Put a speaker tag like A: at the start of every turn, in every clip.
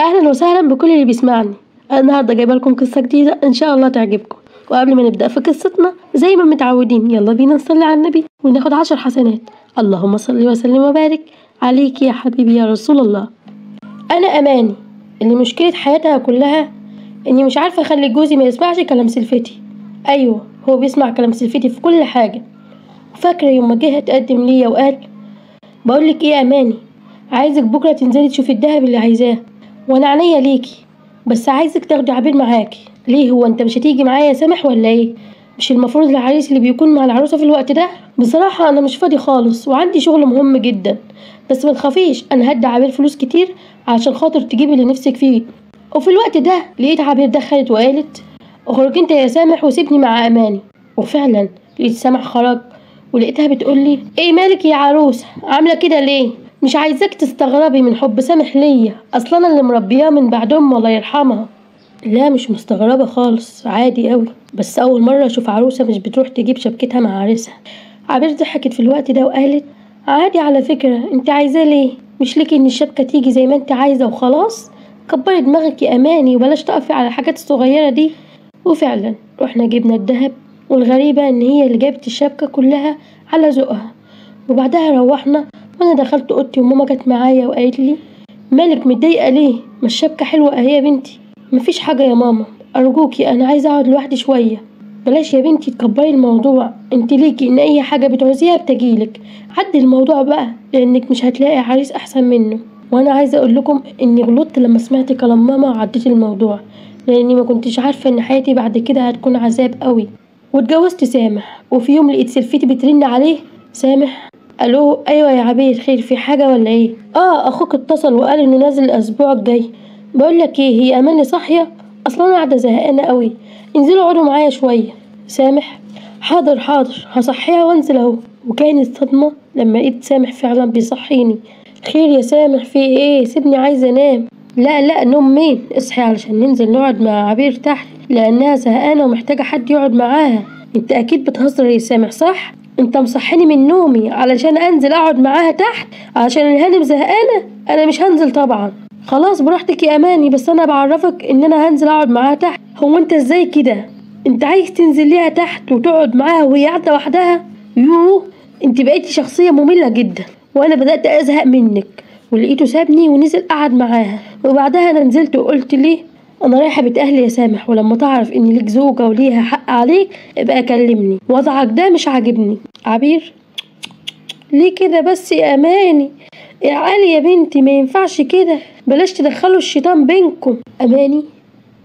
A: اهلا وسهلا بكل اللي بيسمعني. انا النهارده جايبه لكم قصه جديده ان شاء الله تعجبكم. وقبل ما نبدا في قصتنا زي ما متعودين يلا بينا نصلي على النبي وناخد 10 حسنات. اللهم صل وسلم وبارك عليك يا حبيبي يا رسول الله. انا اماني اللي مشكله حياتها كلها اني مش عارفه اخلي جوزي ما يسمعش كلام سلفتي. ايوه هو بيسمع كلام سلفتي في كل حاجه. فاكره يوم ما جه اتقدم ليا وقال بقولك ايه يا اماني، عايزك بكره تنزلي تشوفي الدهب اللي عايزاه وانا عينيا ليكي، بس عايزك تاخدي عبير معاكي. ليه هو انت مش هتيجي معايا يا سامح ولا ايه؟ مش المفروض العريس اللي بيكون مع العروسه في الوقت ده؟ بصراحه انا مش فاضي خالص وعندي شغل مهم جدا، بس ما تخافيش انا هدي عبير فلوس كتير عشان خاطر تجيبي اللي نفسك فيه. وفي الوقت ده لقيت عبير دخلت وقالت اخرج انت يا سامح وسيبني مع اماني. وفعلا لقيت سامح خرج ولقيتها بتقولي ايه مالك يا عروسه عامله كده ليه؟ مش عايزاك تستغربي من حب سامح ليا، اصلا انا اللي مربياه من بعد امه الله يرحمها. لا مش مستغربه خالص، عادي قوي، بس اول مره اشوف عروسه مش بتروح تجيب شبكتها مع عريسها. عبير ضحكت في الوقت ده وقالت عادي على فكره، انت عايزاه ليه؟ مش ليكي ان الشبكه تيجي زي ما انت عايزه وخلاص؟ كبري دماغك يا اماني وبلاش تقفي على الحاجات الصغيره دي. وفعلا رحنا جبنا الدهب، والغريبه ان هي اللي جابت الشبكه كلها على ذوقها. وبعدها روحنا وانا دخلت اوضتي وماما جت معايا وقالت لي مالك متضايقه ليه؟ ما الشبكه حلوه اهي يا بنتي. مفيش حاجه يا ماما، ارجوكي انا عايزه اقعد لوحدي شويه. بلاش يا بنتي تكبري الموضوع، انت ليكي ان اي حاجه بتعوزيها بتجيلك. عدي الموضوع بقى لانك مش هتلاقي عريس احسن منه. وانا عايزه اقول لكم اني غلطت لما سمعت كلام ماما وعديت الموضوع، لاني ما كنتش عارفه ان حياتي بعد كده هتكون عذاب قوي. واتجوزت سامح، وفي يوم لقيت سلفتي بترن عليه. سامح. الو ايوه يا عبير، خير في حاجه ولا ايه؟ اخوك اتصل وقال انه نازل الاسبوع الجاي. بقول لك ايه، هي اماني صاحيه؟ اصلا انا قاعده زهقانه قوي، انزلوا اقعدوا معايا شويه. سامح. حاضر حاضر هصحيها وانزل اهو. وكانت صدمه لما لقيت سامح فعلا بيصحيني. خير يا سامح في ايه؟ سيبني عايزه انام. لا نوم مين، اصحي علشان ننزل نقعد مع عبير تحت لانها زهقانه ومحتاجه حد يقعد معاها. انت اكيد بتهزر يا سامح صح؟ انت مصحيني من نومي علشان انزل اقعد معاها تحت عشان الهانم زهقانه؟ انا مش هنزل طبعا. خلاص براحتك يا اماني، بس انا بعرفك ان انا هنزل اقعد معاها تحت. هو انت ازاي كده؟ انت عايز تنزل ليها تحت وتقعد معاها وهي قاعده وحدها؟ يوه، انت بقيتي شخصيه ممله جدا وانا بدات ازهق منك. ولقيته سابني ونزل قعد معاها، وبعدها انا نزلت وقلت ليه انا رايحه بيت اهلي يا سامح، ولما تعرف ان ليك زوجه وليها حق عليك ابقى كلمني، وضعك ده مش عاجبني. عبير. ليه كده بس يا اماني؟ يا علي يا بنتي ما ينفعش كده، بلاش تدخلوا الشيطان بينكم. اماني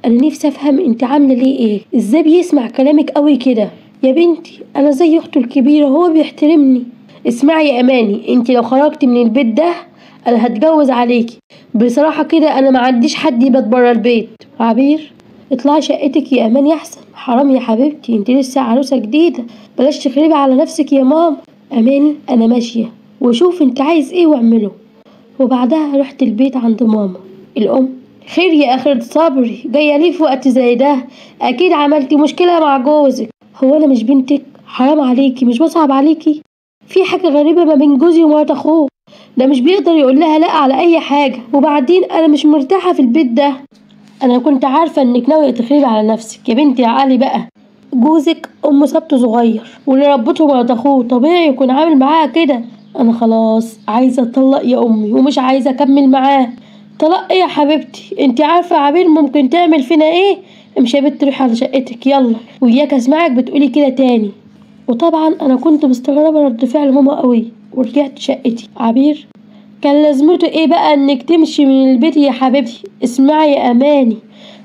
A: انا نفسي افهم انت عامله ليه ايه، ازاي بيسمع كلامك قوي كده؟ يا بنتي انا زي اخته الكبيره وهو بيحترمني. اسمعي يا اماني، انت لو خرجت من البيت ده انا هتجوز عليكي. بصراحه كده انا ما عنديش حد يبات بره البيت. عبير. اطلعي شقتك يا اماني احسن، حرام يا حبيبتي انت لسه عروسه جديده، بلاش تخربي على نفسك يا ماما. اماني انا ماشيه وشوف انت عايز ايه واعمله. وبعدها رحت البيت عند ماما الام. خير يا اخرة صبري، جايه ليه في وقت زي ده؟ اكيد عملتي مشكله مع جوزك. هو انا مش بنتك؟ حرام عليكي، مش بصعب عليكي؟ في حاجه غريبه ما بين جوزي ومرات اخوه، ده مش بيقدر يقول لها لا على اي حاجه، وبعدين انا مش مرتاحه في البيت ده. انا كنت عارفه انك ناويه تخربي على نفسك يا بنتي. يا علي بقى، جوزك امه سابته صغير واللي ربته مرات اخوه طبيعي يكون عامل معاها كده. انا خلاص عايزه اطلق يا امي ومش عايزه اكمل معاه. طلاق ايه يا حبيبتي؟ انت عارفه عبير ممكن تعمل فينا ايه؟ امشي يا بنت روحي على شقتك يلا، وياك اسمعك بتقولي كده تاني. وطبعا انا كنت مستغربه رد فعل ماما قوي ورجعت شقتي. عبير. كان لازمته ايه بقى انك تمشي من البيت يا حبيبتي؟ اسمعي يا اماني،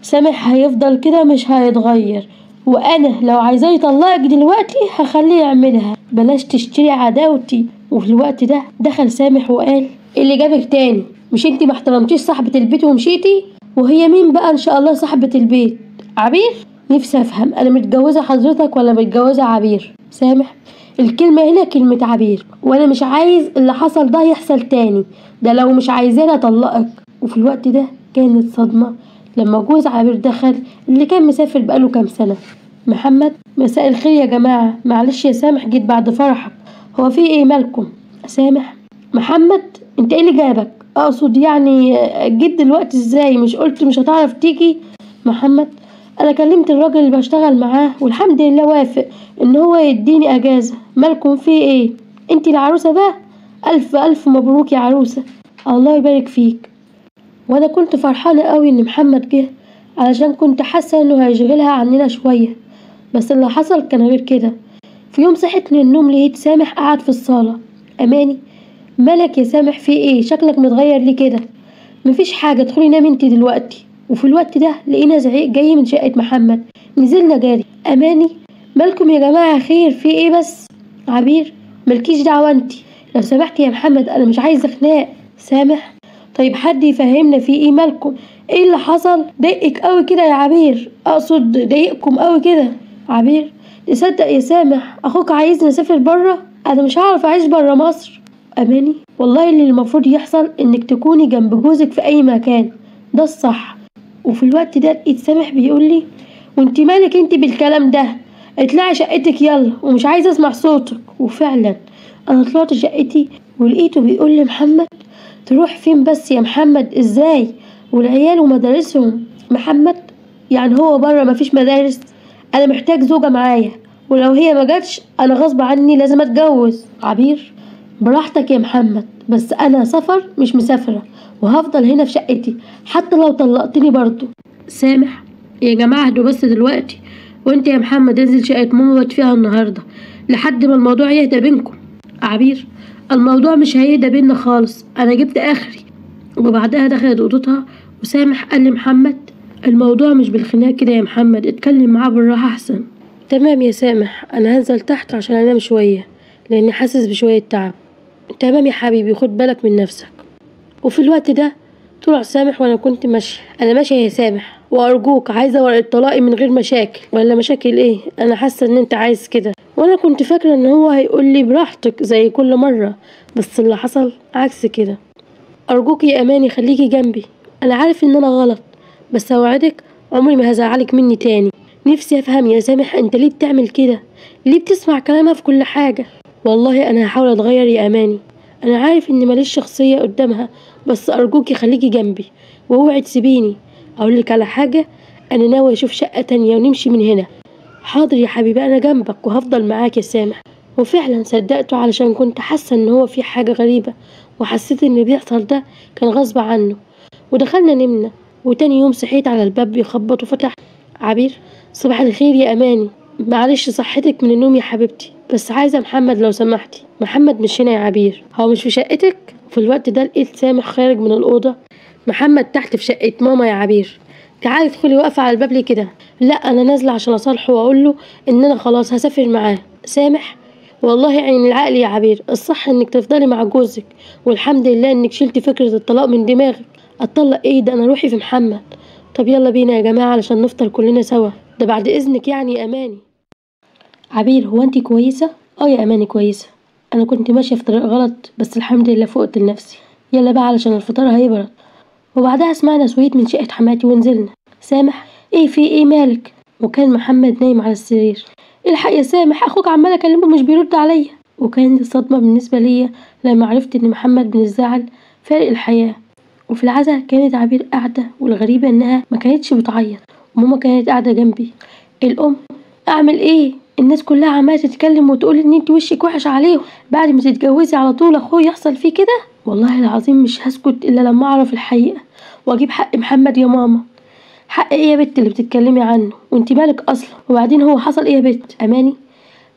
A: سامح هيفضل كده مش هيتغير، وانا لو عايزاه يطلقك دلوقتي هخليه يعملها، بلاش تشتري عداوتي. وفي الوقت ده دخل سامح وقال إيه اللي جابك تاني؟ مش انتي ما احترمتيش صاحبة البيت ومشيتي؟ وهي مين بقى ان شاء الله صاحبة البيت؟ عبير. نفسي افهم انا متجوزة حضرتك ولا متجوزة عبير؟ سامح. الكلمة هنا كلمة عبير، وانا مش عايز اللي حصل ده يحصل تاني، ده لو مش عايزاني اطلقك. وفي الوقت ده كانت صدمة لما جوز عبير دخل اللي كان مسافر بقاله كام سنة. محمد. مساء الخير يا جماعة، معلش يا سامح جيت بعد فرحك، هو في ايه مالكم؟ سامح. محمد انت ايه اللي جابك؟ اقصد يعني جيت دلوقتي ازاي؟ مش قلت مش هتعرف تيجي؟ محمد: انا كلمت الراجل اللي بشتغل معاه والحمد لله وافق ان هو يديني اجازة. مالكم في ايه؟ انتي العروسة بقى؟ الف الف مبروك يا عروسة، الله يبارك فيك. وانا كنت فرحانة قوي ان محمد جه، علشان كنت حاسة انه هيشغلها عننا شوية، بس اللي حصل كان غير كده. في يوم صحيت من النوم لقيت سامح قاعد في الصالة. اماني: مالك يا سامح، في ايه؟ شكلك متغير ليه كده؟ مفيش حاجة، ادخلي نامي انتي دلوقتي. وفي الوقت ده لقينا زعيق جاي من شقة محمد، نزلنا جاري. اماني: مالكم يا جماعة، خير في ايه بس؟ عبير: ملكيش دعوة انتي، لو سمحتي يا محمد انا مش عايزة خناق. سامح: طيب حد يفهمنا في ايه؟ مالكم؟ ايه اللي حصل؟ ضايقك قوي كده يا عبير؟ اقصد ضايقكم قوي كده؟ عبير: تصدق يا سامح اخوك عايزني اسافر بره، انا مش هعرف اعيش بره مصر. اماني: والله اللي المفروض يحصل انك تكوني جنب جوزك في اي مكان، ده الصح. وفي الوقت ده لقيت سامح بيقول لي: وانت مالك انت بالكلام ده؟ اطلعي شقتك يلا، ومش عايزه اسمع صوتك. وفعلا انا طلعت شقتي ولقيته بيقول لي: محمد؟ تروح فين بس يا محمد؟ ازاي؟ والعيال ومدارسهم؟ محمد: يعني هو بره مفيش مدارس؟ انا محتاج زوجة معايا، ولو هي ما جاتش انا غصب عني لازم اتجوز. عبير: براحتك يا محمد، بس انا سفر مش مسافرة، وهفضل هنا في شقتي حتى لو طلقتني برضو. سامح: يا جماعة اهدوا بس دلوقتي، وانت يا محمد انزل شقة ماما وات فيها النهاردة لحد ما الموضوع يهدى بينكم. عبير: الموضوع مش هيهدى بينا خالص، انا جبت اخري. وبعدها دخلت اوضتها، وسامح قال لمحمد: الموضوع مش بالخناق كده يا محمد، اتكلم معاه بالراحة احسن. تمام يا سامح، انا هنزل تحت عشان انام شوية لاني حاسس بشوية تعب. تمام يا حبيبي، خد بالك من نفسك. وفي الوقت ده طلع سامح وانا كنت ماشية. انا ماشية يا سامح، وارجوك عايزة ورقة طلاقي من غير مشاكل. ولا مشاكل ايه؟ انا حاسة ان انت عايز كده، وانا كنت فاكرة ان هو هيقول لي براحتك زي كل مرة، بس اللي حصل عكس كده. ارجوك يا اماني خليكي جنبي، انا عارف ان انا غلط، بس اوعدك عمري ما هزعلك مني تاني. نفسي افهم يا سامح انت ليه بتعمل كده؟ ليه بتسمع كلامها في كل حاجة؟ والله انا هحاول اتغير يا اماني، انا عارف اني ماليش شخصية قدامها، بس ارجوكي خليكي جنبي واوعي تسيبيني. اقولك على حاجة، انا ناوي اشوف شقة تانية ونمشي من هنا. حاضر يا حبيبي، انا جنبك وهفضل معاك يا سامح. وفعلا صدقته علشان كنت حاسة ان هو في حاجة غريبة، وحسيت ان اللي بيحصل ده كان غصب عنه. ودخلنا نمنا، وتاني يوم صحيت على الباب بيخبط وفتحت. عبير: صباح الخير يا اماني، معلش صحتك من النوم يا حبيبتي، بس عايزة محمد لو سمحتي. محمد مش هنا يا عبير، هو مش في شقتك؟ في الوقت ده لقيت سامح خارج من الأوضة. محمد تحت في شقة ماما يا عبير. تعالي ادخلي، واقفة على الباب ليه كده؟ لا انا نازلة عشان اصالحه واقول له ان انا خلاص هسافر معاه. سامح: والله عين العقل يا عبير، الصح انك تفضلي مع جوزك، والحمد لله انك شلتي فكرة الطلاق من دماغك. اتطلق ايه ده؟ انا روحي في محمد. طب يلا بينا يا جماعة علشان نفطر كلنا سوا، ده بعد اذنك يعني يا اماني. عبير: هو انتي كويسة؟ اه يا اماني كويسة، انا كنت ماشية في طريق غلط بس الحمد لله فقت لنفسي. يلا بقى علشان الفطار هيبرد. وبعدها سمعنا سويت من شقة حماتي ونزلنا. سامح: ايه في ايه مالك؟ وكان محمد نايم على السرير. الحق يا سامح، اخوك عمال اكلمه مش بيرد عليا. وكانت الصدمة بالنسبة ليا لما عرفت ان محمد من الزعل فارق الحياة. وفي العزا كانت عبير قاعدة، والغريبة انها ما كانتش بتعيط، وماما كانت قاعدة جنبي. الام: اعمل ايه؟ الناس كلها عمالة تتكلم وتقول ان انت وشك وحش عليهم، بعد ما تتجوزي على طول اخوه يحصل فيه كده. والله العظيم مش هسكت الا لما اعرف الحقيقة واجيب حق محمد يا ماما. حق ايه يا بت اللي بتتكلمي عنه؟ وانت مالك اصلا؟ وبعدين هو حصل ايه يا بت؟ اماني: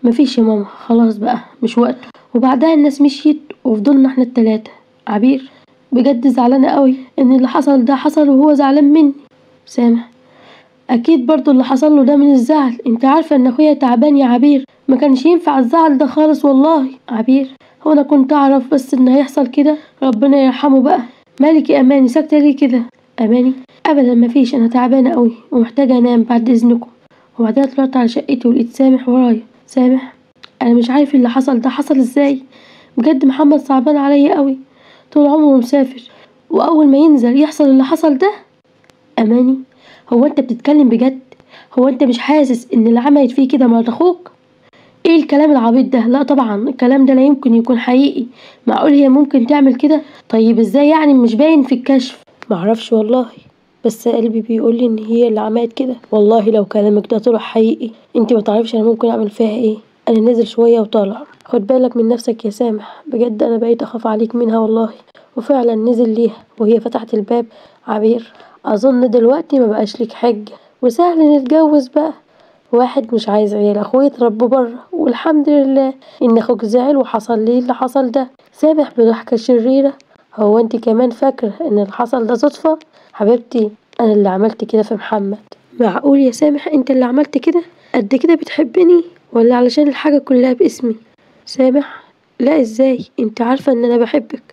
A: مفيش يا ماما، خلاص بقى مش وقته. وبعدها الناس مشيت وفضلنا احنا التلاتة. عبير: بجد زعلانة قوي ان اللي حصل ده حصل وهو زعلان مني. سامح: اكيد برضو اللي حصل له ده من الزعل، انت عارفة ان اخويا تعبان يا عبير، ما كانش ينفع الزعل ده خالص والله. عبير: هو انا كنت اعرف بس ان هيحصل كده، ربنا يرحمه بقى. مالك يا اماني ساكتة ليه كده؟ اماني: ابدا مفيش، انا تعبانة قوي ومحتاجة انام بعد اذنكم. وبعدها طلعت على شقتي ولقيت سامح ورايا. سامح: انا مش عارف اللي حصل ده حصل ازاي، بجد محمد صعبان عليا قوي، طول عمره مسافر واول ما ينزل يحصل اللي حصل ده. اماني: هو انت بتتكلم بجد؟ هو انت مش حاسس ان اللي عملت فيه كده مرات اخوك؟ ايه الكلام العبيط ده؟ لا طبعا الكلام ده لا يمكن يكون حقيقي. معقول هي ممكن تعمل كده؟ طيب ازاي يعني مش باين في الكشف؟ معرفش والله، بس قلبي بيقولي ان هي اللي عملت كده. والله لو كلامك ده طلع حقيقي انت ما تعرفش انا ممكن اعمل فيها ايه. انا نازل شويه وطالع. خد بالك من نفسك يا سامح، بجد انا بقيت اخاف عليك منها والله. وفعلا نزل ليها وهي فتحت الباب. عبير، اظن دلوقتي ما بقاش ليك حجه وسهل نتجوز بقى. واحد مش عايز عيال اخوه يتربوا بره، والحمد لله ان اخوك زعل وحصل ليه اللي حصل ده. سامح بضحكة شريرة. هو انت كمان فاكرة ان اللي حصل ده صدفة؟ حبيبتي انا اللي عملت كده في محمد. معقول يا سامح انت اللي عملت كده؟ قد كده بتحبني ولا علشان الحاجة كلها باسمي؟ سامح، لا ازاي؟ انت عارفة ان انا بحبك.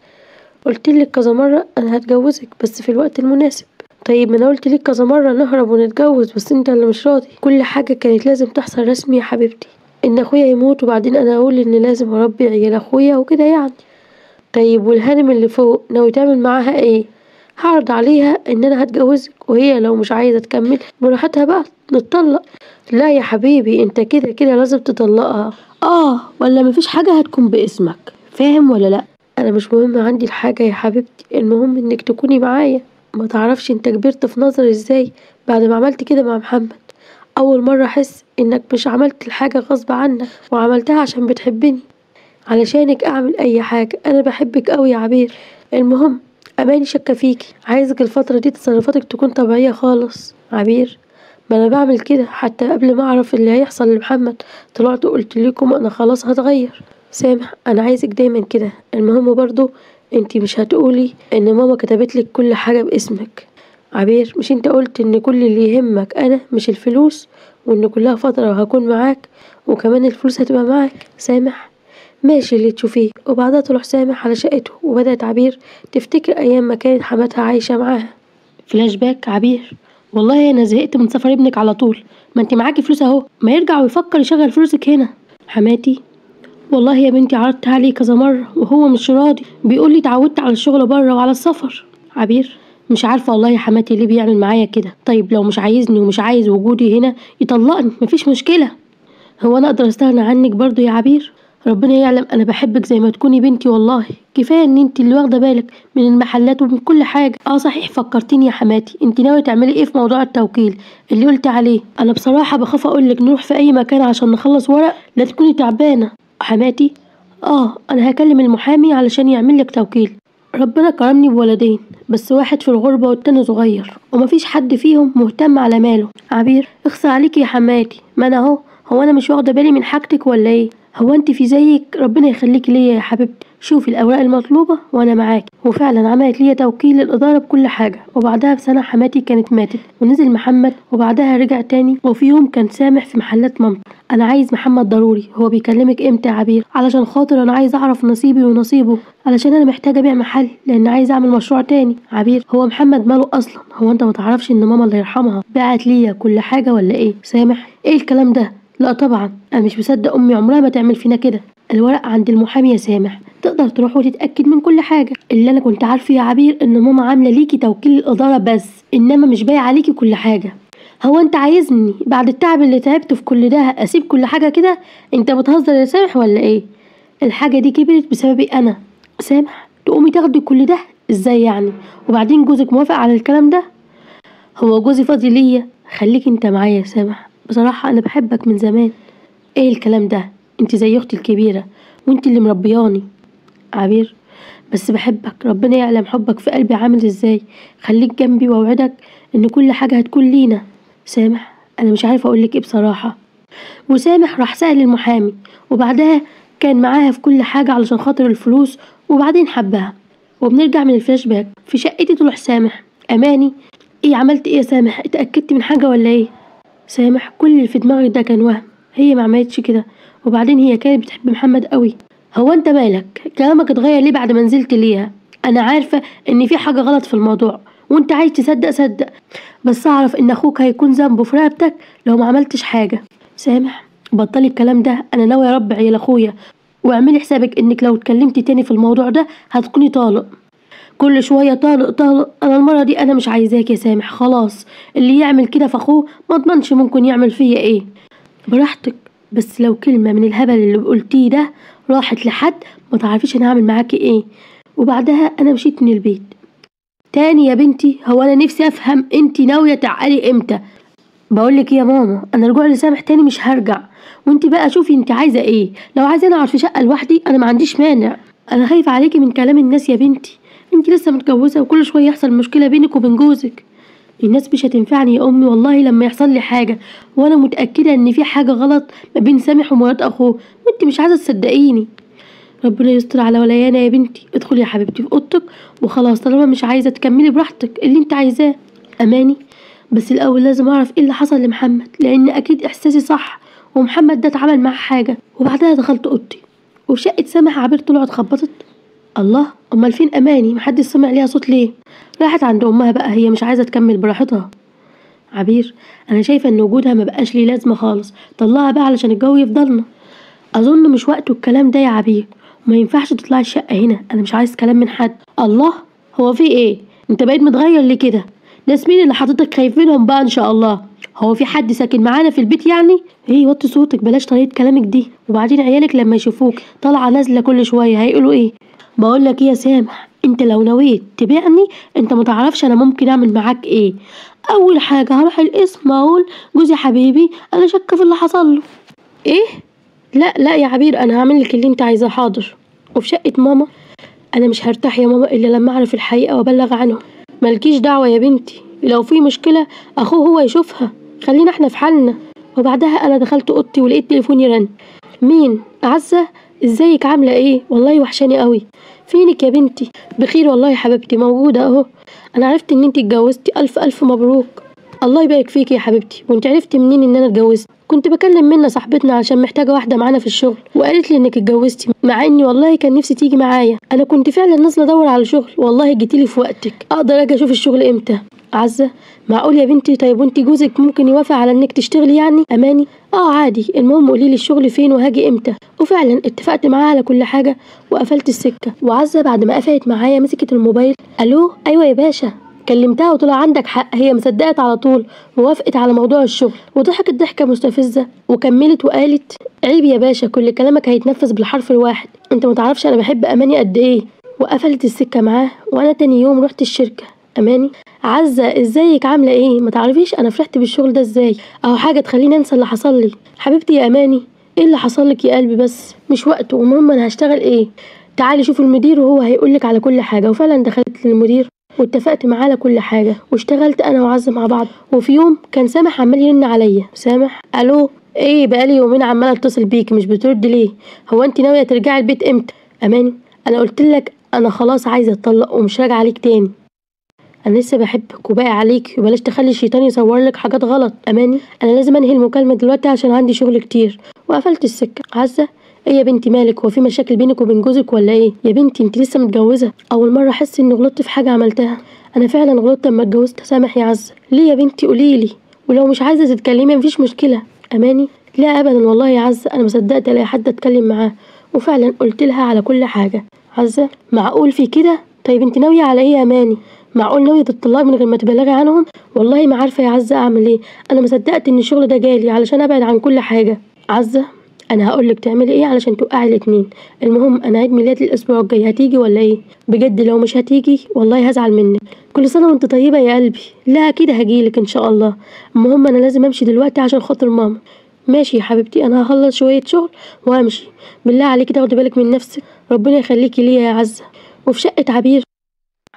A: قلتلك كذا مرة انا هتجوزك بس في الوقت المناسب. طيب ما انا قلتلك كذا مرة نهرب ونتجوز بس انت اللي مش راضي. كل حاجة كانت لازم تحصل رسمي يا حبيبتي. ان اخويا يموت وبعدين انا اقول ان لازم اربي عيال اخويا وكده يعني. طيب والهانم اللي فوق ناوي تعمل معاها ايه؟ هعرض عليها ان انا هتجوزك وهي لو مش عايزة تكمل براحتها بقى نتطلق. لا يا حبيبي انت كده كده لازم تطلقها. ولا مفيش حاجة هتكون باسمك، فاهم ولا لا؟ انا مش مهم عندي الحاجة يا حبيبتي، المهم انك تكوني معايا. ما تعرفش انت كبرت في نظري ازاي بعد ما عملت كده مع محمد. اول مرة احس انك مش عملت الحاجة غصب عنك وعملتها عشان بتحبني. علشانك اعمل اي حاجة، انا بحبك قوي يا عبير. المهم اماني شاكة فيكي، عايزك الفترة دي تصرفاتك تكون طبيعية خالص. عبير، ما انا بعمل كده حتى قبل ما اعرف اللي هيحصل لمحمد. طلعت قلت لكم انا خلاص هتغير. سامح انا عايزك دايما كده. المهم برضو انتي مش هتقولي ان ماما كتبتلك كل حاجة باسمك. عبير، مش انت قلت ان كل اللي يهمك انا مش الفلوس، وان كلها فترة وهكون معاك وكمان الفلوس هتبقى معاك؟ سامح، ماشي اللي تشوفيه. وبعدها تروح سامح على شقته وبدأت عبير تفتكر أيام ما كانت حماتها عايشة معاها. فلاش باك. عبير، والله أنا زهقت من سفر ابنك على طول. ما انت معاكي فلوس اهو، ما يرجع ويفكر يشغل فلوسك هنا. حماتي، والله يا بنتي عرضت عليه كذا مرة وهو مش راضي، بيقولي اتعودت على الشغل بره وعلى السفر. عبير، مش عارفة والله يا حماتي ليه بيعمل معايا كده. طيب لو مش عايزني ومش عايز وجودي هنا يطلقني، مفيش مشكلة. هو انا اقدر استغنى عنك برضو يا عبير؟ ربنا يعلم انا بحبك زي ما تكوني بنتي والله. كفايه ان انت اللي واخده بالك من المحلات ومن كل حاجه. صحيح فكرتيني يا حماتي، انت ناويه تعملي ايه في موضوع التوكيل اللي قلت عليه؟ انا بصراحه بخاف اقولك نروح في اي مكان عشان نخلص ورق لا تكوني تعبانه. حماتي، انا هكلم المحامي علشان يعمل لك توكيل. ربنا كرمني بولدين، بس واحد في الغربة والتاني صغير ومفيش حد فيهم مهتم على ماله. عبير، اخصى عليكي يا حماتي، ما انا اهو. هو انا مش واخده بالي من حاجتك ولا ايه؟ هو انت في زيك؟ ربنا يخليكي ليا يا حبيبتي. شوفي الاوراق المطلوبه وانا معاكي. وفعلا عملت ليا توكيل الاداره بكل حاجه. وبعدها بسنه حماتي كانت ماتت ونزل محمد وبعدها رجع تاني. وفي يوم كان سامح في محلات مامته. انا عايز محمد ضروري. هو بيكلمك امتى يا عبير؟ علشان خاطر انا عايز اعرف نصيبي ونصيبه، علشان انا محتاجه ابيع محل لان عايز اعمل مشروع تاني. عبير، هو محمد ماله اصلا؟ هو انت ما تعرفش ان ماما الله يرحمها باعت ليا كل حاجه ولا ايه؟ سامح، ايه الكلام ده؟ لا طبعا انا مش مصدق، امي عمرها ما تعمل فينا كده. الورق عند المحامي يا سامح، تقدر تروح وتتاكد من كل حاجه. اللي انا كنت عارفه يا عبير ان ماما عامله ليكي توكيل الاداره بس، انما مش بايعه عليكي كل حاجه. هو انت عايزني بعد التعب اللي تعبته في كل ده اسيب كل حاجه كده؟ انت بتهزر يا سامح ولا ايه؟ الحاجه دي كبرت بسببي انا. سامح، تقومي تاخدي كل ده ازاي يعني؟ وبعدين جوزك موافق على الكلام ده؟ هو جوزي فاضي ليا؟ خليك انت معايا يا سامح، بصراحه انا بحبك من زمان. ايه الكلام ده؟ انت زي اختي الكبيره وانت اللي مربياني. عبير، بس بحبك، ربنا يعلم حبك في قلبي عامل ازاي. خليك جنبي واوعدك ان كل حاجه هتكون لينا. سامح، انا مش عارفه اقولك ايه بصراحه. وسامح راح سأل المحامي وبعدها كان معاها في كل حاجه علشان خاطر الفلوس، وبعدين حبها. وبنرجع من الفلاش باك في شقتي. تروح سامح، اماني، ايه عملت ايه يا سامح؟ اتاكدت من حاجه ولا ايه؟ سامح، كل اللي في دماغك ده كان وهم، هي ما عملتش كده. وبعدين هي كانت بتحب محمد قوي. هو انت مالك؟ كلامك اتغير ليه بعد ما نزلت ليها؟ انا عارفه ان في حاجه غلط في الموضوع وانت عايز تصدق صدق، بس اعرف ان اخوك هيكون ذنبه في رقبتك لو ما عملتش حاجه. سامح، بطلي الكلام ده، انا ناويه اربي عيال اخويا. واعملي حسابك انك لو اتكلمتي تاني في الموضوع ده هتكوني طالق. كل شويه طالق طالق. انا المره دي انا مش عايزاك يا سامح، خلاص. اللي يعمل كده في اخوه ما اضمنش ممكن يعمل فيا ايه. براحتك، بس لو كلمة من الهبل اللي قلتيه ده راحت لحد ما تعرفيش انا هعمل معاكي ايه. وبعدها انا مشيت من البيت. تاني يا بنتي، هو انا نفسي افهم انتي ناوية تعقلي امتى؟ بقولك ايه يا ماما، انا رجوع لسامح تاني مش هرجع. وانتي بقى شوفي انتي عايزة ايه، لو عايزة انا اقعد في شقة لوحدي انا ما عنديش مانع. انا خايفة عليكي من كلام الناس يا بنتي، انتي لسه متجوزة وكل شوية يحصل مشكلة بينك وبين جوزك. الناس مش هتنفعني يا امي والله لما يحصل لي حاجة، وانا متأكدة ان في حاجة غلط ما بين سامح ومرات اخوه، وانتي مش عايزة تصدقيني. ربنا يستر على ولايانا يا بنتي. ادخلي يا حبيبتي في اوضتك وخلاص، طالما مش عايزة تكملي براحتك اللي انت عايزاه. اماني، بس الاول لازم اعرف ايه اللي حصل لمحمد، لان اكيد احساسي صح ومحمد ده اتعمل معاه حاجة. وبعدها دخلت اوضتي، وفي شقة سامح عبير طلعت خبطت. الله، امال فين اماني؟ محدش سمع ليها صوت ليه؟ راحت عند امها بقى، هي مش عايزة تكمل براحتها. عبير، انا شايفة ان وجودها ما بقاش ليه لازمة خالص، طلعها بقى علشان الجو يفضلنا. اظن مش وقته الكلام ده يا عبير، وما ينفعش تطلعي الشقة هنا، انا مش عايز كلام من حد. الله، هو في ايه؟ انت بقيت متغير ليه كده؟ ناس مين اللي حضرتك خايف منهم بقى ان شاء الله؟ هو في حد ساكن معانا في البيت يعني؟ ايه، وطي صوتك، بلاش طريقة كلامك دي. وبعدين عيالك لما يشوفوك طالعة نازلة كل شوية هيقولوا ايه؟ بقول لك ايه يا سامح، انت لو نويت تبيعني انت متعرفش انا ممكن اعمل معاك ايه. اول حاجة هروح القسم اقول جوزي حبيبي انا شاكة في اللي حصل له. ايه؟ لا لا يا عبير، انا هعمل لك اللي انت عايزاه حاضر. وفي شقة ماما، انا مش هرتاح يا ماما الا لما اعرف الحقيقة وابلغ عنه. مالكيش دعوة يا بنتي، لو في مشكلة اخوه هو يشوفها، خلينا احنا في حالنا. وبعدها انا دخلت اوضتي ولقيت تليفوني رن. مين؟ عزة، ازيك عاملة ايه؟ والله وحشاني قوي. فينك يا بنتي؟ بخير والله يا حبيبتي، موجودة اهو. انا عرفت ان انت اتجوزتي، الف الف مبروك. الله يبارك فيكي يا حبيبتي. وانت عرفتي منين ان انا اتجوزت؟ كنت بكلم منى صاحبتنا عشان محتاجة واحدة معانا في الشغل، وقالت لي انك اتجوزتي، مع اني والله كان نفسي تيجي معايا. انا كنت فعلا نازلة ادور على شغل، والله جيتيلي في وقتك. اقدر اجي اشوف الشغل امتى؟ عزة، معقول يا بنتي؟ طيب وانت جوزك ممكن يوافق على انك تشتغلي يعني؟ اماني، عادي، المهم قوليلي الشغل فين وهاجي امتى. وفعلا اتفقت معاها على كل حاجة وقفلت السكة. وعزة بعد ما قفلت معايا مسكت الموبايل. الو، ايوه يا باشا. كلمتها وطلع عندك حق، هي مصدقت على طول ووافقت على موضوع الشغل، وضحكت ضحكة مستفزة وكملت وقالت عيب يا باشا، كل كلامك هيتنفذ بالحرف الواحد، انت متعرفش انا بحب اماني قد ايه. وقفلت السكة معاه. وانا تاني يوم رحت الشركة. اماني، عزة ازيك عاملة ايه؟ ما تعرفيش انا فرحت بالشغل ده ازاي، اهو حاجة تخليني انسى اللي حصل لي. حبيبتي يا اماني، ايه اللي حصل لك يا قلبي؟ بس مش وقته، المهم انا هشتغل ايه. تعالي شوف المدير وهو هيقولك على كل حاجة. وفعلا دخلت للمدير واتفقت معاه على كل حاجة، واشتغلت انا وعزة مع بعض. وفي يوم كان سامح عمال يرن عليا. سامح، الو، ايه بقالي يومين عمالة اتصل بيك مش بترد ليه؟ هو انت ناوية ترجعي البيت امتى؟ اماني، انا قلتلك انا خلاص عايزة اتطلق ومش راجعة عليك تاني. انا لسه بحبك وباقي عليك، وبلاش تخلي الشيطان يصور لك حاجات غلط. اماني، انا لازم انهي المكالمة دلوقتي عشان عندي شغل كتير. وقفلت السكة. عزة، ايه يا بنتي مالك؟ هو في مشاكل بينك وبين جوزك ولا ايه؟ يا بنتي انت لسه متجوزة، اول مرة احس اني غلطت في حاجة عملتها. انا فعلا غلطت لما اتجوزت سامح يا عزة. ليه يا بنتي قوليلي، ولو مش عايزة تتكلمي مفيش مشكلة. اماني، لا ابدا والله يا عزة، انا مصدقت الاقي حد اتكلم معاه، وفعلا قلت لها على كل حاجة. عزة، معقول في كده؟ طيب انت ناوية على ايه يا اماني؟ معقول ناوية تطلقي من غير ما تبلغي عنهم؟ والله ما عارفة يا عزة اعمل ايه، انا مصدقت ان الشغل ده جالي علشان ابعد عن كل حاجة. عزة، انا هقولك تعملي ايه علشان توقعي الاتنين. المهم انا عيد ميلادي الاسبوع الجاي، هتيجي ولا ايه؟ بجد لو مش هتيجي والله هزعل منك. كل سنة وانت طيبة يا قلبي. لا اكيد هجيلك ان شاء الله. المهم انا لازم امشي دلوقتي عشان خاطر ماما. ماشي يا حبيبتي، انا هخلص شوية شغل وامشي. بالله عليكي تاخدي بالك من نفسك، ربنا يخليكي ليا يا عزة. وفي شقة عبير.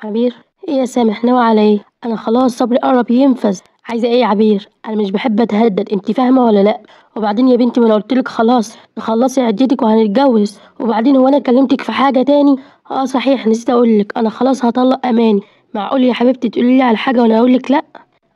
A: عبير، ايه يا سامح ناوي على ايه؟ انا خلاص صبري قرب ينفذ. عايزه ايه يا عبير؟ انا مش بحب اتهدد، انت فاهمه ولا لا؟ وبعدين يا بنتي ما انا قلتلك خلاص خلصي عدتك وهنتجوز. وبعدين هو انا كلمتك في حاجه تاني؟ صحيح نسيت اقولك، انا خلاص هطلق اماني. معقول يا حبيبتي تقولي لي على حاجه وانا اقولك لا؟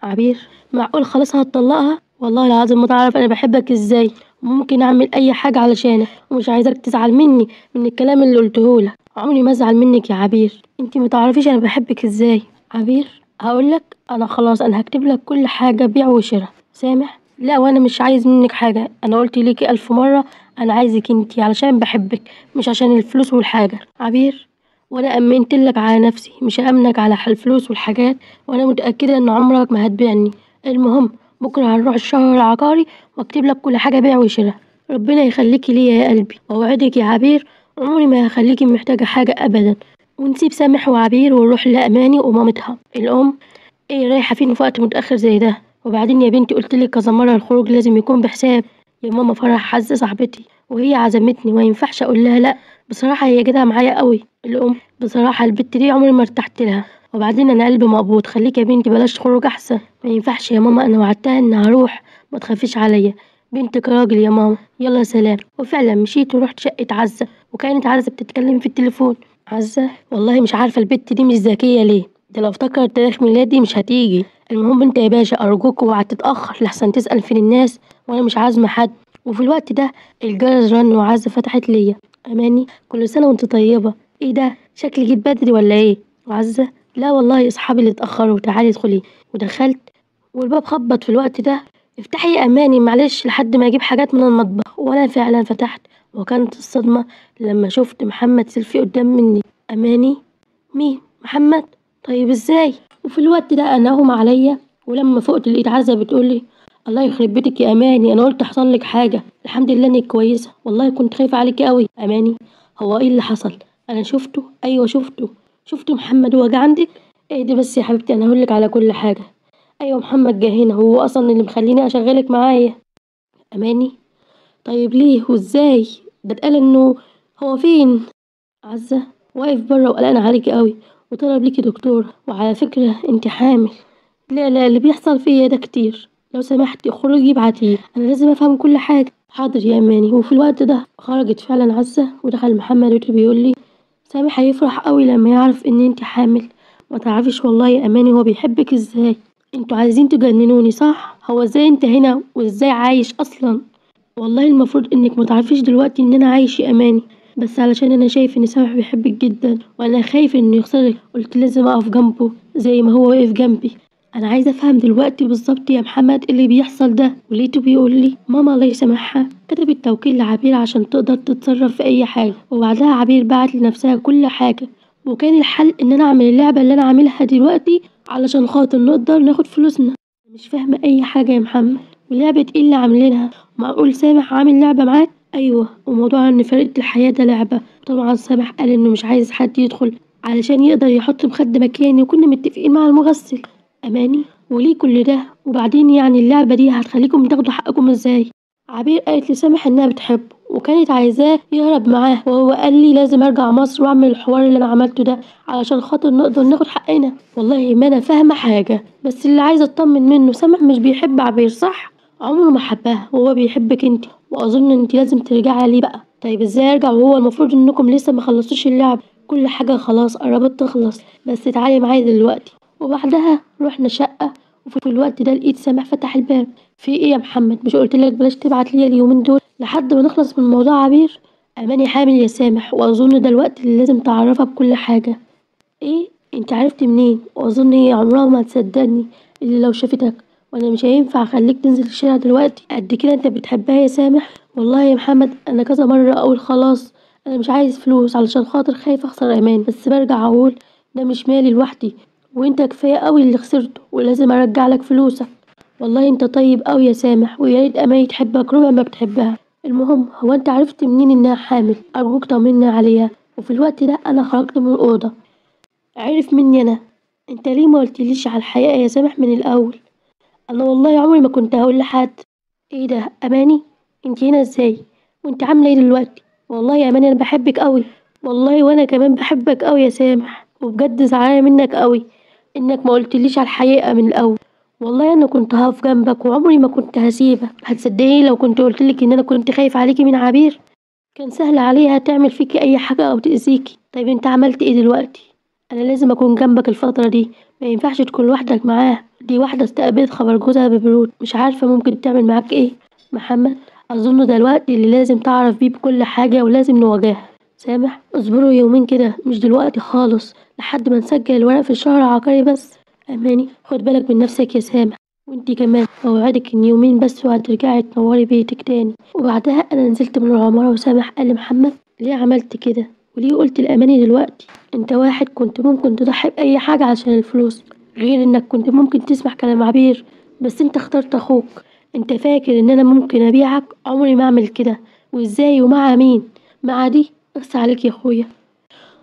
A: عبير، معقول خلاص هتطلقها؟ والله العظيم ما تعرف انا بحبك ازاي، ممكن اعمل اي حاجه علشانك، ومش عايزاك تزعل مني من الكلام اللي قلتهولك. عمري ما ازعل منك يا عبير، انتي متعرفيش انا بحبك ازاي. عبير، هقولك انا خلاص، انا هكتب لك كل حاجه بيع وشراء. سامح، لا وانا مش عايز منك حاجه، انا قلت ليكي الف مره انا عايزك انتي علشان بحبك مش عشان الفلوس والحاجه. عبير، وانا امنتلك على نفسي مش هامنك على الفلوس والحاجات، وانا متاكده ان عمرك ما هتبيعني. المهم بكره هنروح الشهر العقاري واكتب لك كل حاجه بيع وشراء. ربنا يخليكي ليا يا قلبي، وأوعدك يا عبير عمري ما هخليكي محتاجة حاجة أبدا. ونسيب سامح وعبير ونروح لأماني ومامتها الأم. ايه رايحة فين في وقت متأخر زي ده؟ وبعدين يا بنتي قلتلك كذا مرة الخروج لازم يكون بحساب. يا ماما فرح عزة صاحبتي وهي عزمتني ما ينفعش اقول لها لا. بصراحة هي جدعة معايا قوي الأم. بصراحة البت دي عمري ما ارتحت لها. وبعدين انا قلبي مقبوض، خليكي يا بنتي بلاش خروج احسن. ما ينفعش يا ماما، انا وعدتها اني هروح، ما تخافيش عليا. بنتك راجل يا ماما، يلا سلام. وفعلا مشيت ورحت شقة عزة، وكانت عزة بتتكلم في التليفون. عزة والله مش عارفة البت دي مش ذكية ليه، دي لو افتكرت تاريخ ميلادي مش هتيجي. المهم انت يا باشا ارجوك اوعى تتأخر لحسن تسأل فين الناس، وانا مش عازمة حد. وفي الوقت ده الجرس رن وعزة فتحت ليا. اماني كل سنة وانت طيبة. ايه ده شكلي جيت بدري ولا ايه؟ وعزة لا والله اصحابي اللي اتأخروا، تعالي ادخلي. ودخلت والباب خبط في الوقت ده. افتحي يا اماني معلش لحد ما اجيب حاجات من المطبخ. وانا فعلا فتحت، وكانت الصدمة لما شفت محمد سيلفي قدام مني. اماني مين محمد؟ طيب ازاي؟ وفي الوقت ده انا اغمى عليا، ولما فقت لقيت عزة بتقولي الله يخرب بيتك يا اماني، انا قلت حصل لك حاجه، الحمد لله انك كويسه، والله كنت خايفه عليكي قوي. اماني هو ايه اللي حصل؟ انا شفته، ايوه شفته. شفت محمد هو جه عندك؟ ايه دي بس يا حبيبتي انا هقول لك على كل حاجه. ايوه محمد جه هنا، هو اصلا اللي مخليني اشغلك معايا. اماني طيب ليه وازاي؟ ده اتقال انه هو فين؟ عزة واقف بره وقلقان عليكي قوي، وطلب ليكي دكتور، وعلى فكرة انت حامل. لا لا اللي بيحصل فيا ده كتير، لو سمحتي اخرجي ابعتيه، انا لازم افهم كل حاجة. حاضر يا اماني. وفي الوقت ده خرجت فعلا عزة، ودخل محمد بيقول لي سامح هيفرح قوي لما يعرف ان انت حامل. ما تعرفيش والله يا اماني هو بيحبك ازاي. انتوا عايزين تجننوني صح؟ هو ازاي انت هنا وازاي عايش اصلا؟ والله المفروض انك ما تعرفيش دلوقتي ان انا عايش يا اماني، بس علشان انا شايف ان سامح بيحبك جدا، وانا خايف انه يخسرك، قلت لازم اقف جنبه زي ما هو واقف جنبي. انا عايزه افهم دلوقتي بالظبط يا محمد إيه اللي بيحصل ده. ولقيته بيقول لي ماما الله يسامحها كتبت توكيل لعبير عشان تقدر تتصرف في اي حاجه، وبعدها عبير بعت لنفسها كل حاجه، وكان الحل ان انا اعمل اللعبه اللي انا عاملها دلوقتي علشان خاطر نقدر ناخد فلوسنا. مش فاهمه اي حاجه يا محمد، ولعبه ايه اللي عاملينها؟ معقول سامح عامل لعبه معاك؟ ايوه، وموضوع ان فرقة الحياة ده لعبة. طبعا سامح قال انه مش عايز حد يدخل علشان يقدر يحط مخد مكاني، وكنا متفقين مع المغسل. اماني وليه كل ده؟ وبعدين يعني اللعبة دي هتخليكم تاخدوا حقكم ازاي؟ عبير قالت لسامح انها بتحبه وكانت عايزاه يهرب معاه، وهو قال لي لازم ارجع مصر واعمل الحوار اللي انا عملته ده علشان خاطر نقدر ناخد حقنا. والله ما انا فاهمة حاجة، بس اللي عايزة اطمن منه سامح مش بيحب عبير صح؟ عمره ما حبها، وهو بيحبك انت، واظن انت لازم ترجعي ليه بقى. طيب ازاي ارجع وهو المفروض انكم لسه ما خلصتوش اللعب؟ كل حاجه خلاص قربت تخلص، بس تعالي معايا دلوقتي. وبعدها رحنا شقه، وفي الوقت ده لقيت سامح فتح الباب. في ايه يا محمد؟ مش قلت لك بلاش تبعت لي اليومين دول لحد ما نخلص من موضوع عبير؟ اماني حامل يا سامح، واظن ده الوقت اللي لازم تعرفها بكل حاجه. ايه انت عرفتي منين؟ واظن هي عمرها ما هتصدقني اللي لو شافتك، وانا مش هينفع اخليك تنزل الشارع دلوقتي قد كده انت بتحبها يا سامح. والله يا محمد انا كذا مره اقول خلاص انا مش عايز فلوس علشان خاطر خايف اخسر امان، بس برجع اقول ده مش مالي لوحدي، وانت كفايه قوي اللي خسرته ولازم ارجع لك فلوسك. والله انت طيب قوي يا سامح، ويا ريت اماني تحبك ربع ما بتحبها. المهم هو انت عرفت منين انها حامل؟ ارجوك طمني عليها. وفي الوقت ده انا خرجت من الاوضه. عرف مني انا؟ انت ليه ما قلتليش على الحقيقة يا سامح من الاول؟ انا والله عمري ما كنت هقول لحد. ايه ده اماني؟ انت هنا ازاي؟ وانت عامله ايه دلوقتي؟ والله يا اماني انا بحبك قوي. والله وانا كمان بحبك قوي يا سامح، وبجد زعلانه منك قوي انك ما قلتليش على الحقيقة من الاول. والله انا كنت هقف جنبك وعمري ما كنت هسيبك. هتصدقيني لو كنت قلتلك ان انا كنت خايف عليكي من عبير؟ كان سهل عليها تعمل فيكي اي حاجة او تأذيكي. طيب انت عملت ايه دلوقتي؟ انا لازم اكون جنبك الفترة دي، ما ينفعش تكون لوحدك معاه، دي واحدة استقبلت خبر جوزها ببرود، مش عارفة ممكن تعمل معاك ايه. محمد اظن ده الوقت اللي لازم تعرف بيه بكل حاجة ولازم نواجهها. سامح اصبروا يومين كده، مش دلوقتي خالص، لحد ما نسجل الورق في الشهر العقاري بس. اماني خد بالك من نفسك يا سامح، وانتي كمان اوعدك ان يومين بس وهترجعي تنوري بيتك تاني. وبعدها انا نزلت من العمارة، وسامح قال لمحمد ليه عملت كده؟ وليه قلت الاماني دلوقتي؟ انت واحد كنت ممكن تضحي بأي حاجة عشان الفلوس، غير انك كنت ممكن تسمع كلام عبير، بس انت اخترت اخوك. انت فاكر ان انا ممكن ابيعك؟ عمري ما اعمل كده. وازاي ومع مين؟ مع دي. اخس عليك يا اخويا.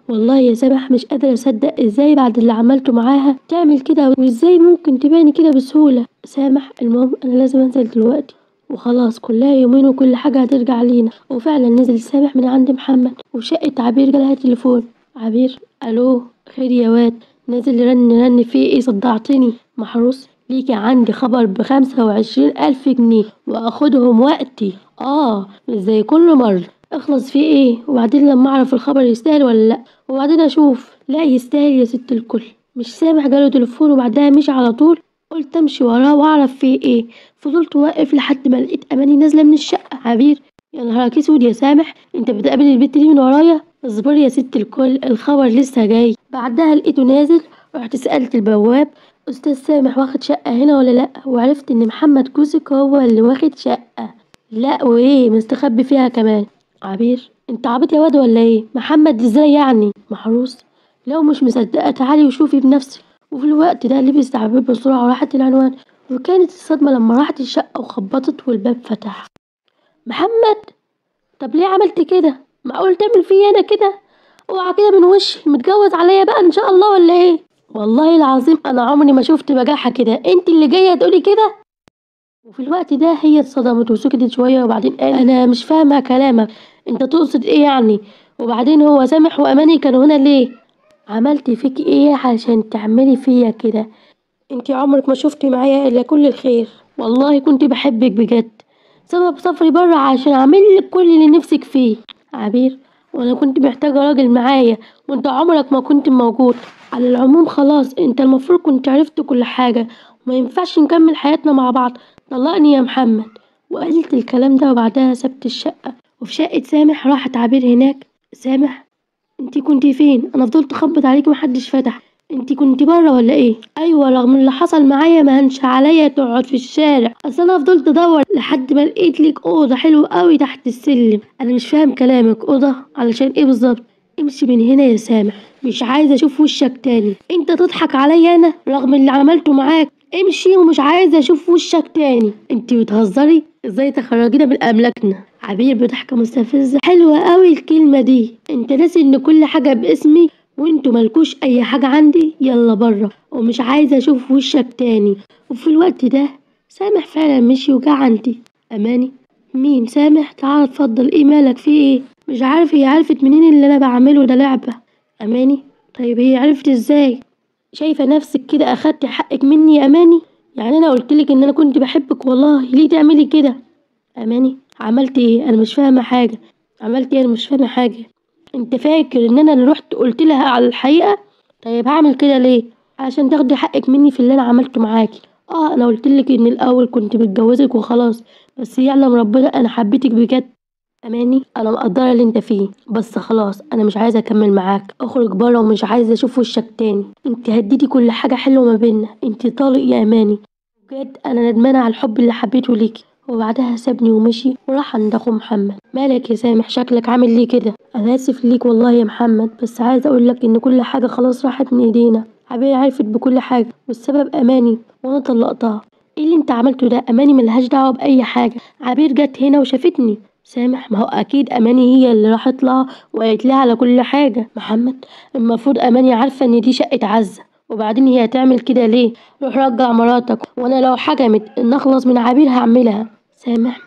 A: والله يا سامح مش قادرة اصدق ازاي بعد اللي عملته معاها تعمل كده، وازاي ممكن تباني كده بسهولة. سامح المهم انا لازم انزل دلوقتي وخلاص، كلها يومين وكل حاجة هترجع لينا. وفعلا نزل سامح من عند محمد، وشقة عبير جالها تليفون. عبير، الو، خير يا واد؟ نازل رن في ايه؟ صدعتني. محروس، ليكي عندي خبر ب25,000 جنيه واخدهم وقتي. مش زي كل مرة. اخلص في ايه؟ وبعدين لما اعرف الخبر يستاهل ولا لا، وبعدين اشوف. لا يستاهل يا ست الكل. مش سامح جاله تليفون وبعدها مشي على طول؟ قلت امشي وراه واعرف فيه ايه. فضلت واقف لحد ما لقيت اماني نازله من الشقه. عبير، يا نهارك اسود يا سامح، انت بتقابل البت دي من ورايا؟ اصبري يا ست الكل، الخبر لسه جاي. بعدها لقيته نازل. رحت سألت البواب، استاذ سامح واخد شقه هنا ولا لا؟ وعرفت ان محمد جوزك هو اللي واخد شقه. لا وايه مستخبي فيها كمان؟ عبير، انت عبيط يا واد ولا ايه؟ محمد ازاي يعني؟ محروس، لو مش مصدقه تعالي وشوفي بنفسك. وفي الوقت ده لبست عبير بسرعه وراحت العنوان. وكانت الصدمه لما راحت الشقه وخبطت والباب فتح. محمد، طب ليه عملت كده؟ معقول تعمل فيا انا كده؟ اوعى كده من وشي، متجوز عليا بقى ان شاء الله ولا ايه؟ والله العظيم انا عمري ما شفت بجاحه كده، انت اللي جايه تقولي كده؟ وفي الوقت ده هي اتصدمت وسكتت شوية، وبعدين قال أنا مش فاهمة كلامك، أنت تقصد إيه يعني؟ وبعدين هو سامح وأماني كانوا هنا ليه؟ عملت فيك إيه عشان تعملي فيا كده؟ أنت عمرك ما شفتي معايا إلا كل الخير، والله كنت بحبك بجد. سبب سفري بره عشان أعملك كل اللي نفسك فيه. عبير، وأنا كنت محتاجة راجل معايا، وأنت عمرك ما كنت موجود. على العموم خلاص، أنت المفروض كنت عرفت كل حاجة، وما ينفعش نكمل حياتنا مع بعض. طلقني يا محمد. وقالت الكلام ده وبعدها سبت الشقة. وفي شقة سامح راحت عبير هناك. سامح، انتي كنتي فين؟ انا فضلت اخبط عليكي محدش فتح. انتي كنتي بره ولا ايه؟ ايوه، رغم اللي حصل معايا ما هنش عليا تقعد في الشارع، اصل انا فضلت ادور لحد ما لقيت لك اوضه حلوه قوي تحت السلم. انا مش فاهم كلامك، اوضه علشان ايه بالظبط؟ امشي من هنا يا سامح، مش عايزه اشوف وشك تاني. انت تضحك عليا انا رغم اللي عملته معاك؟ امشي ومش عايزه اشوف وشك تاني. انتي بتهزري؟ ازاي تخرجينا من املاكنا؟ عبير بضحكه مستفزه. حلوه قوي الكلمه دي. انت ناسي ان كل حاجه باسمي وانتوا ملكوش اي حاجه عندي؟ يلا بره، ومش عايزه اشوف وشك تاني. وفي الوقت ده سامح فعلا مشي وجا عندي. اماني، مين؟ سامح، تعال اتفضل. ايه مالك؟ في ايه؟ مش عارف هي عرفت منين اللي انا بعمله ده لعبه. اماني، طيب هي عرفت ازاي؟ شايفه نفسك كده اخدتي حقك مني يا اماني؟ يعني انا قلتلك ان انا كنت بحبك، والله ليه تعملي كده؟ اماني، عملت ايه؟ انا مش فاهمه حاجه. عملت ايه؟ انا مش فاهمه حاجه. انت فاكر ان انا اللي رحت قلت لها على الحقيقه؟ طيب هعمل كده ليه؟ عشان تاخدي حقك مني في اللي انا عملته معاكي. انا قلتلك ان الاول كنت بتجوزك وخلاص، بس يعلم ربنا انا حبيتك بجد. اماني، انا مقدره اللي انت فيه، بس خلاص انا مش عايزه اكمل معاك. اخرج بره ومش عايزه اشوف وشك تاني. انت هديتي كل حاجه حلوه ما بينا. انت طالق يا اماني. بجد انا ندمانه على الحب اللي حبيته ليكي. وبعدها سابني ومشي وراح عند اخو محمد. مالك يا سامح؟ شكلك عامل ليه كده؟ انا اسف ليك والله يا محمد، بس عايز اقول لك ان كل حاجه خلاص راحت من ايدينا. عبير عرفت بكل حاجه، والسبب اماني، وانا طلقتها. ايه اللي انت عملته ده؟ اماني ملهاش دعوه باي حاجه. عبير جت هنا وشافتني. سامح، ما هو اكيد اماني هي اللي راحت لها وقالت لها على كل حاجه. محمد، المفروض اماني عارفه ان دي شقه عزه، وبعدين هي هتعمل كده ليه؟ روح رجع مراتك، وانا لو حكمت ان اخلص من عبير هعملها. سامح،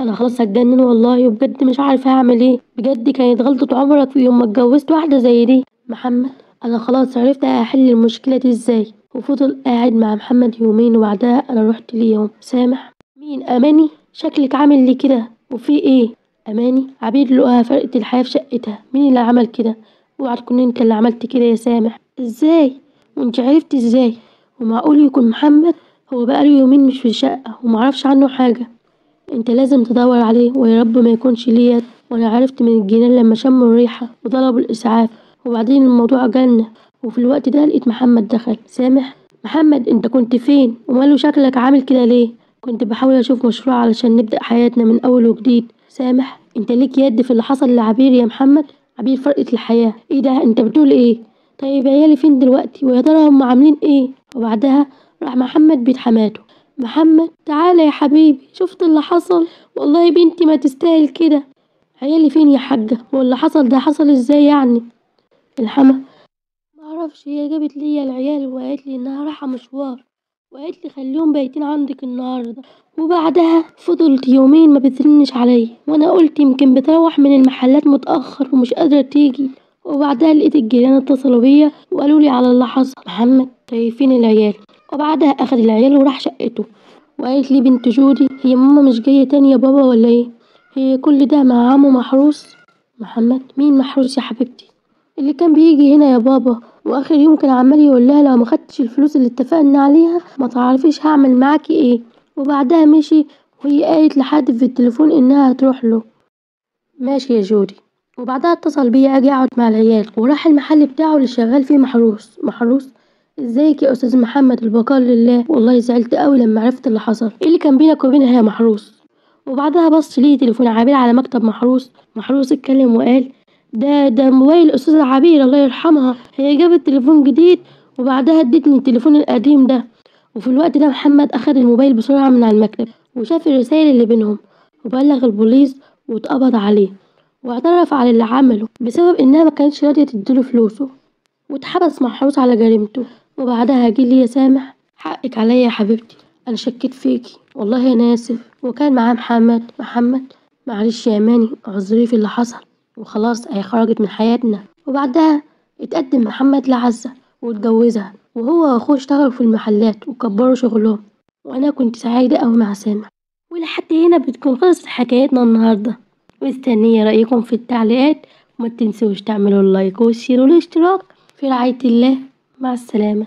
A: انا خلاص هتجنن والله، وبجد مش عارفه هعمل ايه. بجد كانت غلطه عمرك في يوم ما اتجوزت واحده زي دي. محمد، انا خلاص عرفت هحل المشكله دي ازاي. وفضل قاعد مع محمد يومين وبعدها انا رحت ليهم. سامح، مين؟ اماني؟ شكلك عامل لي كده، وفي ايه؟ اماني، عبير لقاها فرقت الحياه في شقتها. مين اللي عمل كده؟ اوعى تكون انت اللي عملت كده يا سامح. ازاي؟ وانت عرفتي ازاي؟ ومعقول يكون محمد؟ هو بقاله يومين مش في الشقه ومعرفش عنه حاجه. انت لازم تدور عليه، ويا رب ما يكونش ليه يد. وانا عرفت من الجيران لما شموا الريحه وطلبوا الاسعاف، وبعدين الموضوع جالنا. وفي الوقت ده لقيت محمد دخل. سامح، محمد انت كنت فين؟ وماله شكلك عامل كده ليه؟ كنت بحاول اشوف مشروع علشان نبدأ حياتنا من اول وجديد. سامح، انت ليك يد في اللي حصل لعبير يا محمد؟ عبير فرقت الحياة. ايه ده؟ انت بتقول ايه؟ طيب عيالي فين دلوقتي؟ ويا ترى هم عاملين ايه؟ وبعدها راح محمد بيت حماته. محمد تعالى يا حبيبي، شفت اللي حصل؟ والله بنتي ما تستاهل كده. عيالي فين يا حاجة؟ واللي حصل ده حصل ازاي يعني؟ الحما معرفش، هي جابت لي العيال وقالت لي انها رايحة مشوار، وقالت لي خليهم بايتين عندك النهاردة، وبعدها فضلت يومين ما بترنش عليا، وانا قلت يمكن بتروح من المحلات متأخر ومش قادرة تيجي. وبعدها لقيت الجيران اتصلوا بيا وقالوا لي على اللي حصل. محمد شايفين العيال. وبعدها اخد العيال وراح شقته، وقالت لي بنت جودي هي ماما مش جاية تاني يا بابا ولا ايه؟ هي كل ده مع عمو محروس؟ محمد مين محروس يا حبيبتي؟ اللي كان بيجي هنا يا بابا، واخر يوم كان عمال يقول لها لو ما خدتش الفلوس اللي اتفقنا عليها ما تعرفيش هعمل معاكي ايه. وبعدها مشي، وهي قالت لحد في التليفون انها هتروح له. ماشي يا جودي. وبعدها اتصل بيا اجي اقعد مع العيال، وراح المحل بتاعه اللي شغال فيه محروس. محروس ازيك يا استاذ محمد؟ البقاء لله. والله زعلت قوي لما عرفت اللي حصل. ايه اللي كان بينك وبينها يا محروس؟ وبعدها بص لي تليفون عبير على مكتب محروس. محروس اتكلم وقال ده موبايل الأستاذة عبير الله يرحمها، هي جابت تليفون جديد وبعدها ادتني التليفون القديم ده. وفي الوقت ده محمد أخد الموبايل بسرعة من على المكتب وشاف الرسائل اللي بينهم، وبلغ البوليس واتقبض عليه، واعترف على اللي عمله بسبب إنها ما كانتش راضية تديله فلوسه، واتحبس محروس على جريمته. وبعدها هاجي لي يا سامح، حقك عليا يا حبيبتي، أنا شكيت فيكي والله أنا آسف. وكان معاه محمد معلش يا ماني اعذريه في اللي حصل، وخلاص هي خرجت من حياتنا. وبعدها اتقدم محمد لعزة واتجوزها، وهو واخوه اشتغلوا في المحلات وكبروا شغلهم، وانا كنت سعيدة اوي مع سامح. ولحد هنا بتكون خلصت حكايتنا النهاردة، مستنية رأيكم في التعليقات، وما تنسوش تعملوا اللايك والشير والاشتراك. في رعاية الله، مع السلامة.